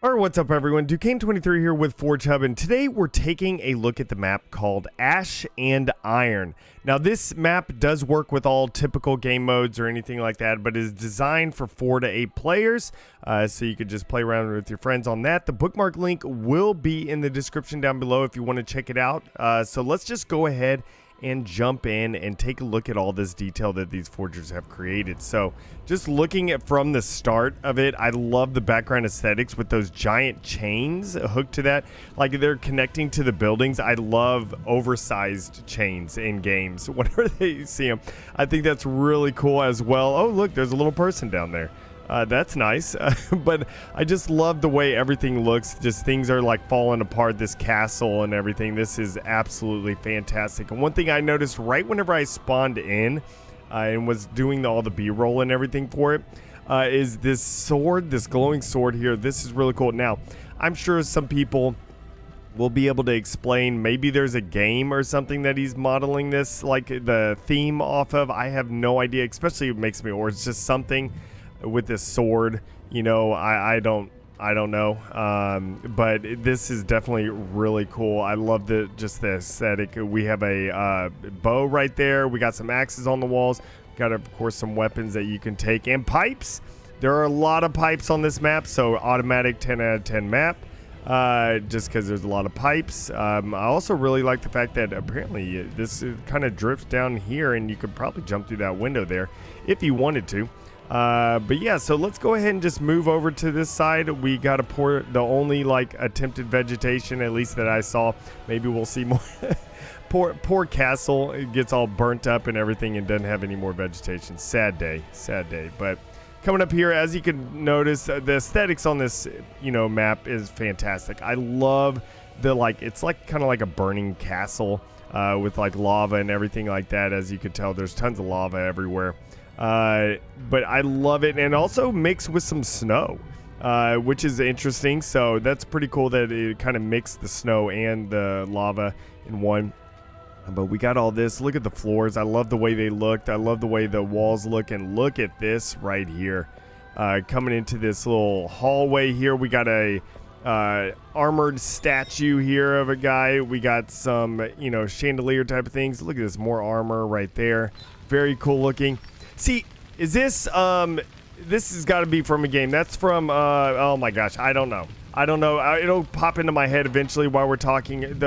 Alright, what's up everyone? Duquesne23 here with Forge Hub, and today we're taking a look at the map called Ash and Iron. Now this map does work with all typical game modes or anything like that, but is designed for 4 to 8 players, so you could just play around with your friends on that. The bookmark link will be in the description down below if you want to check it out. So let's just go ahead and jump in and take a look at all this detail that these forgers have created. So just looking at from the start of it, I love the background aesthetics with those giant chains hooked to that, like they're connecting to the buildings. I love oversized chains in games whenever they see them. I think that's really cool as well. Oh look, there's a little person down there. That's nice, but I just love the way everything looks. Just things are like falling apart, this castle and everything. This is absolutely fantastic. And one thing I noticed right whenever I spawned in and was doing all the B-roll and everything for it, is this sword, this glowing sword here. This is really cool. Now, I'm sure some people will be able to explain, maybe there's a game or something that he's modeling this, like the theme off of. I have no idea, especially it makes me, or it's just something with this sword, you know. I don't know, but this is definitely really cool. I love just the aesthetic. We have a bow right there. We got some axes on the walls. Got, of course, some weapons that you can take, and pipes. There are a lot of pipes on this map, so automatic 10 out of 10 map, just because there's a lot of pipes. I also really like the fact that apparently this kind of drifts down here, and you could probably jump through that window there if you wanted to. But yeah, so let's go ahead and just move over to this side. We got to pour the only like attempted vegetation, at least that I saw. Maybe we'll see more. poor castle, it gets all burnt up and everything and doesn't have any more vegetation. Sad day, sad day. But coming up here, as you can notice, the aesthetics on this, map is fantastic. I love the, like, it's like kind of like a burning castle, with like lava and everything like that. As you can tell, there's tons of lava everywhere. But I love it, and also mixed with some snow, which is interesting. So that's pretty cool that it kind of mixed the snow and the lava in one. But we got all this. Look at the floors. I love the way they looked. I love the way the walls look, and look at this right here. Coming into this little hallway here, we got a armored statue here of a guy. We got some, chandelier type of things. Look at this, more armor right there. Very cool looking. See, is this, this has got to be from a game. That's from, oh my gosh, I don't know. It'll pop into my head eventually while we're talking.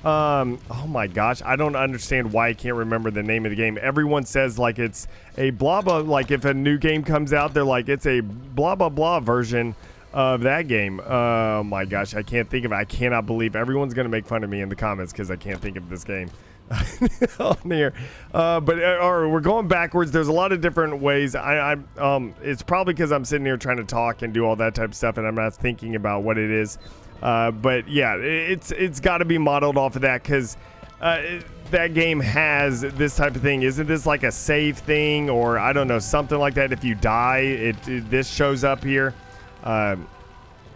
Oh my gosh, I don't understand why I can't remember the name of the game. Everyone says like it's a blah blah, like if a new game comes out, they're like, it's a blah blah blah version of that game. Oh my gosh, I can't think of it. I cannot believe everyone's going to make fun of me in the comments because I can't think of this game. On here, but we're going backwards. There's a lot of different ways. It's probably because I'm sitting here trying to talk and do all that type of stuff, and I'm not thinking about what it is. But yeah, it's got to be modeled off of that, because that game has this type of thing. Isn't this like a save thing, or I don't know, something like that? If you die, this shows up here.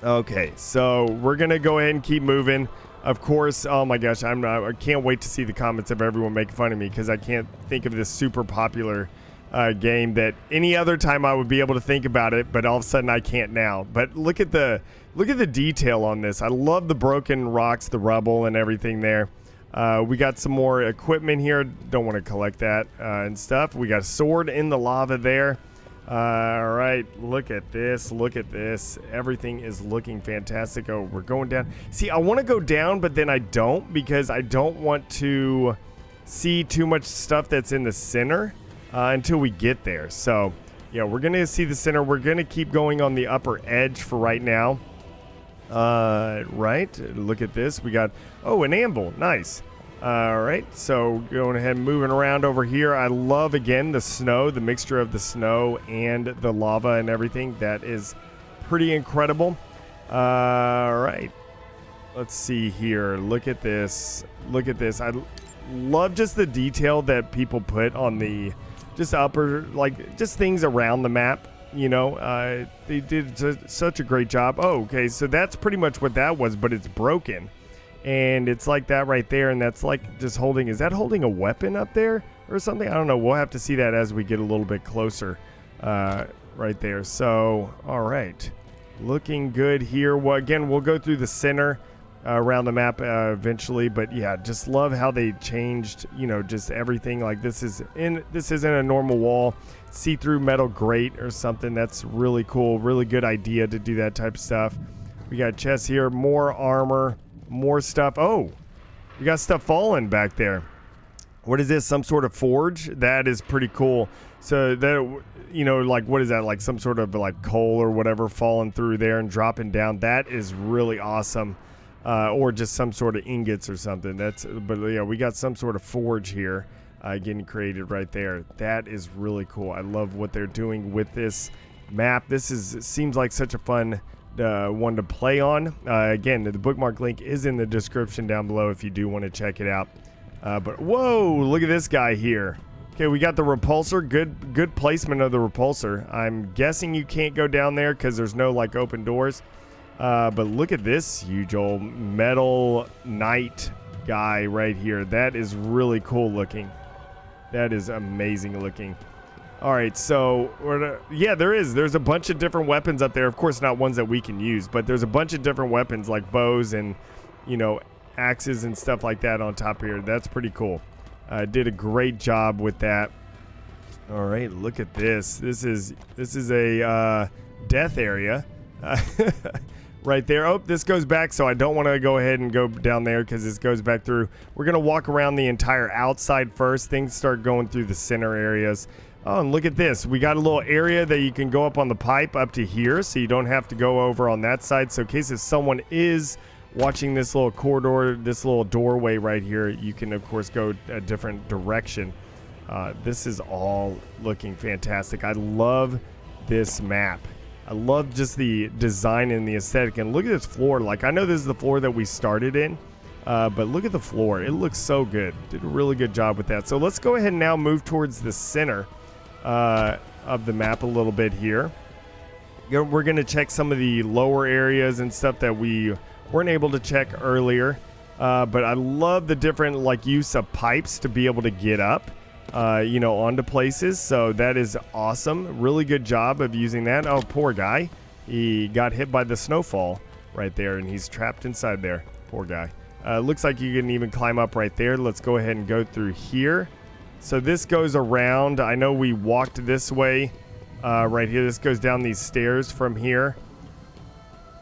Okay, so we're gonna go ahead and keep moving. Of course, oh my gosh, I can't wait to see the comments of everyone making fun of me, because I can't think of this super popular game that any other time I would be able to think about it, but all of a sudden I can't now. But look at the detail on this. I love the broken rocks, the rubble, and everything there. We got some more equipment here. Don't want to collect that and stuff. We got a sword in the lava there. All right, look at this. Everything is looking fantastic. Oh, we're going down. See, I want to go down, but then I don't, because I don't want to see too much stuff that's in the center until we get there. So yeah, we're gonna see the center. We're gonna keep going on the upper edge for right now. Right, look at this. We got, oh, an anvil. Nice. All right, so going ahead and moving around over here. I love, again, the snow, the mixture of the snow and the lava and everything. That is pretty incredible. All right, let's see here. Look at this. I love just the detail that people put on the just upper, like, just things around the map. They did such a great job. Oh, okay, so that's pretty much what that was, but it's broken. And it's like that right there, and that's like just holding, is that holding a weapon up there or something? I don't know. We'll have to see that as we get a little bit closer right there. So, all right. Looking good here. Well, again, we'll go through the center around the map eventually, but yeah, just love how they changed, you know, just everything. Like this isn't a normal wall, see-through metal grate or something. That's really cool. Really good idea to do that type of stuff. We got chests here, more armor, more stuff. Oh, we got stuff falling back there. What is this? Some sort of forge? That is pretty cool. So that, you know, like what is that? Like some sort of like coal or whatever falling through there and dropping down. That is really awesome. Or just some sort of ingots or something. But yeah, we got some sort of forge here getting created right there. That is really cool. I love what they're doing with this map. Seems like such a fun one to play on. Again, the bookmark link is in the description down below if you do want to check it out. But whoa, look at this guy here. Okay, we got the repulsor. Good placement of the repulsor. I'm guessing you can't go down there because there's no like open doors. But look at this huge old metal knight guy right here. That is really cool looking. That is amazing looking. All right, so yeah, there's a bunch of different weapons up there. Of course, not ones that we can use, but there's a bunch of different weapons like bows and, you know, axes and stuff like that on top here. That's pretty cool. Did a great job with that. All right, look at this. This is a death area. Right there. Oh, this goes back, so I don't want to go ahead and go down there because this goes back through. We're going to walk around the entire outside first. Things start going through the center areas. Oh, and look at this. We got a little area that you can go up on the pipe up to here, so you don't have to go over on that side. So in case if someone is watching this little corridor, this little doorway right here, you can, of course, go a different direction. This is all looking fantastic. I love this map. I love just the design and the aesthetic. And look at this floor. Like, I know this is the floor that we started in, but look at the floor. It looks so good. Did a really good job with that. So let's go ahead and now move towards the center of the map a little bit here. We're going to check some of the lower areas and stuff that we weren't able to check earlier. But I love the different, like, use of pipes to be able to get up. You know, onto places. So that is awesome. Really good job of using that. Oh, poor guy. He got hit by the snowfall right there, and he's trapped inside there. Poor guy. Looks like you can even climb up right there. Let's go ahead and go through here. So this goes around. I know we walked this way right here. This goes down these stairs from here,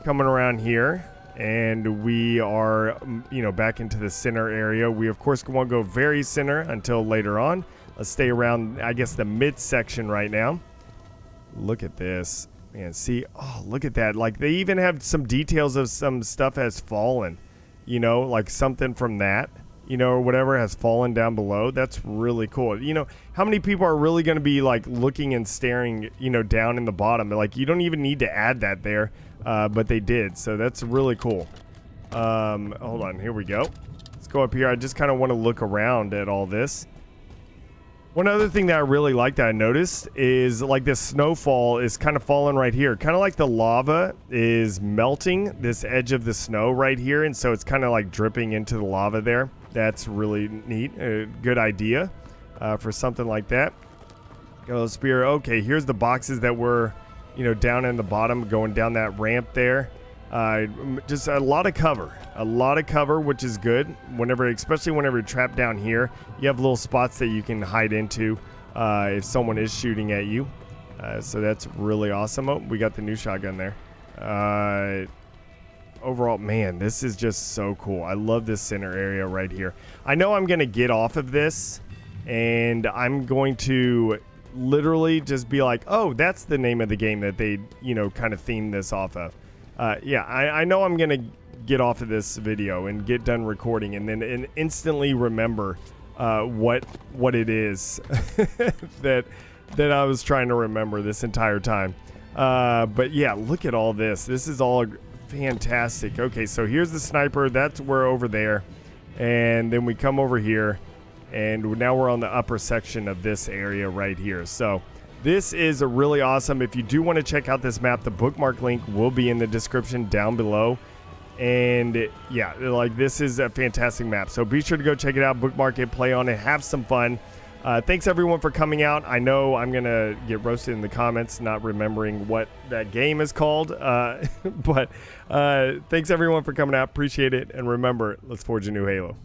coming around here. And we are, you know, back into the center area. We, of course, won't go very center until later on. Let's stay around, I guess, the midsection right now. Look at this. Man, see, oh, look at that. Like, they even have some details of some stuff has fallen. You know, like something from that, you know, or whatever has fallen down below. That's really cool. You know, how many people are really going to be, like, looking and staring, you know, down in the bottom? Like, you don't even need to add that there. But they did, so that's really cool. Hold on, here we go. Let's go up here. I just kind of want to look around at all this. One other thing that I really like that I noticed is, like, this snowfall is kind of falling right here. Kind of like the lava is melting this edge of the snow right here, and so it's kind of like dripping into the lava there. That's really neat. A good idea for something like that. Go spear. Okay, here's the boxes that were, you know, down in the bottom, going down that ramp there. Just a lot of cover, which is good. Especially whenever you're trapped down here, you have little spots that you can hide into if someone is shooting at you. So that's really awesome. Oh, we got the new shotgun there. Overall, man, this is just so cool. I love this center area right here. I know I'm gonna get off of this, and I'm going to literally just be like, oh, that's the name of the game that they, you know, kind of themed this off of. Yeah, I know I'm gonna get off of this video and get done recording and then instantly remember what it is that I was trying to remember this entire time. But yeah, look at all this. This is all fantastic. Okay, so here's the sniper. We're over there, and then we come over here. And now we're on the upper section of this area right here. So this is a really awesome. If you do want to check out this map, the bookmark link will be in the description down below. And yeah, like, this is a fantastic map. So be sure to go check it out, bookmark it, play on it, have some fun. Thanks everyone for coming out. I know I'm going to get roasted in the comments not remembering what that game is called. But thanks everyone for coming out. Appreciate it. And remember, let's forge a new Halo.